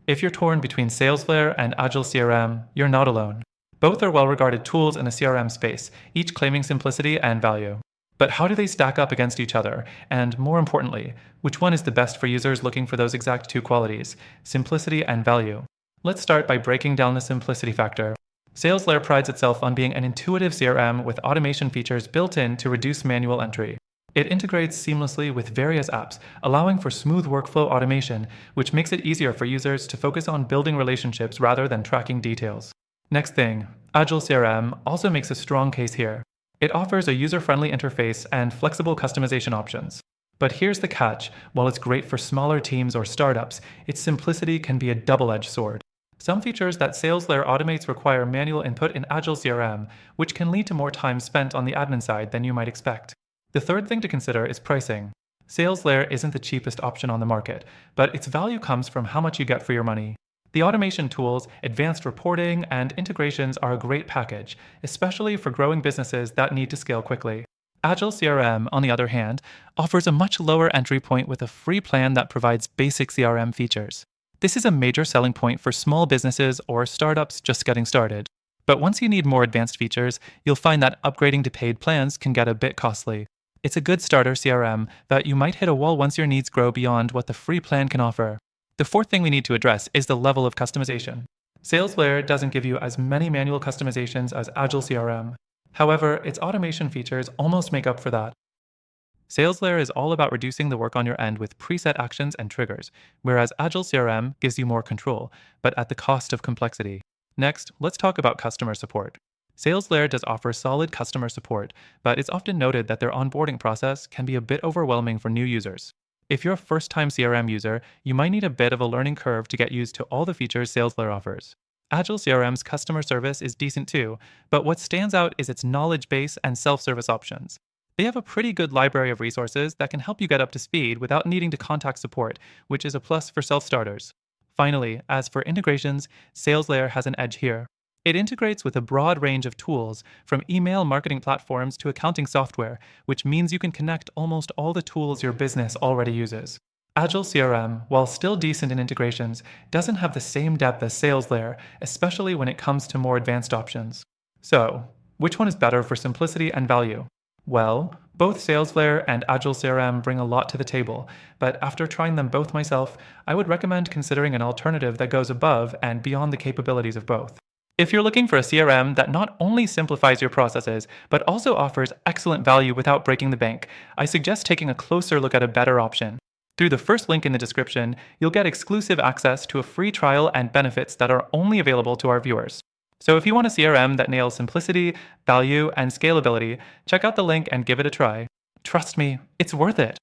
If you're torn between Salesflare and Agile CRM, you're not alone. Both are well-regarded tools in the CRM space, each claiming simplicity and value. But how do they stack up against each other? And more importantly, which one is the best for users looking for those exact two qualities, simplicity and value? Let's start by breaking down the simplicity factor. Salesflare prides itself on being an intuitive CRM with automation features built in to reduce manual entry. It integrates seamlessly with various apps, allowing for smooth workflow automation, which makes it easier for users to focus on building relationships rather than tracking details. Next thing, Agile CRM also makes a strong case here. It offers a user-friendly interface and flexible customization options. But here's the catch: while it's great for smaller teams or startups, its simplicity can be a double-edged sword. Some features that Salesflare automates require manual input in Agile CRM, which can lead to more time spent on the admin side than you might expect. The third thing to consider is pricing. Salesflare isn't the cheapest option on the market, but its value comes from how much you get for your money. The automation tools, advanced reporting, and integrations are a great package, especially for growing businesses that need to scale quickly. Agile CRM, on the other hand, offers a much lower entry point with a free plan that provides basic CRM features. This is a major selling point for small businesses or startups just getting started. But once you need more advanced features, you'll find that upgrading to paid plans can get a bit costly. It's a good starter CRM, but you might hit a wall once your needs grow beyond what the free plan can offer. The fourth thing we need to address is the level of customization. Salesflare doesn't give you as many manual customizations as Agile CRM. However, its automation features almost make up for that. Salesflare is all about reducing the work on your end with preset actions and triggers, whereas Agile CRM gives you more control, but at the cost of complexity. Next, let's talk about customer support. Salesflare does offer solid customer support, but it's often noted that their onboarding process can be a bit overwhelming for new users. If you're a first-time CRM user, you might need a bit of a learning curve to get used to all the features Salesflare offers. Agile CRM's customer service is decent too, but what stands out is its knowledge base and self-service options. They have a pretty good library of resources that can help you get up to speed without needing to contact support, which is a plus for self-starters. Finally, as for integrations, Salesflare has an edge here. It integrates with a broad range of tools, from email marketing platforms to accounting software, which means you can connect almost all the tools your business already uses. Agile CRM, while still decent in integrations, doesn't have the same depth as Salesflare, especially when it comes to more advanced options. So, which one is better for simplicity and value? Well, both Salesflare and Agile CRM bring a lot to the table, but after trying them both myself, I would recommend considering an alternative that goes above and beyond the capabilities of both. If you're looking for a CRM that not only simplifies your processes, but also offers excellent value without breaking the bank, I suggest taking a closer look at a better option. Through the first link in the description, you'll get exclusive access to a free trial and benefits that are only available to our viewers. So if you want a CRM that nails simplicity, value, and scalability, check out the link and give it a try. Trust me, it's worth it.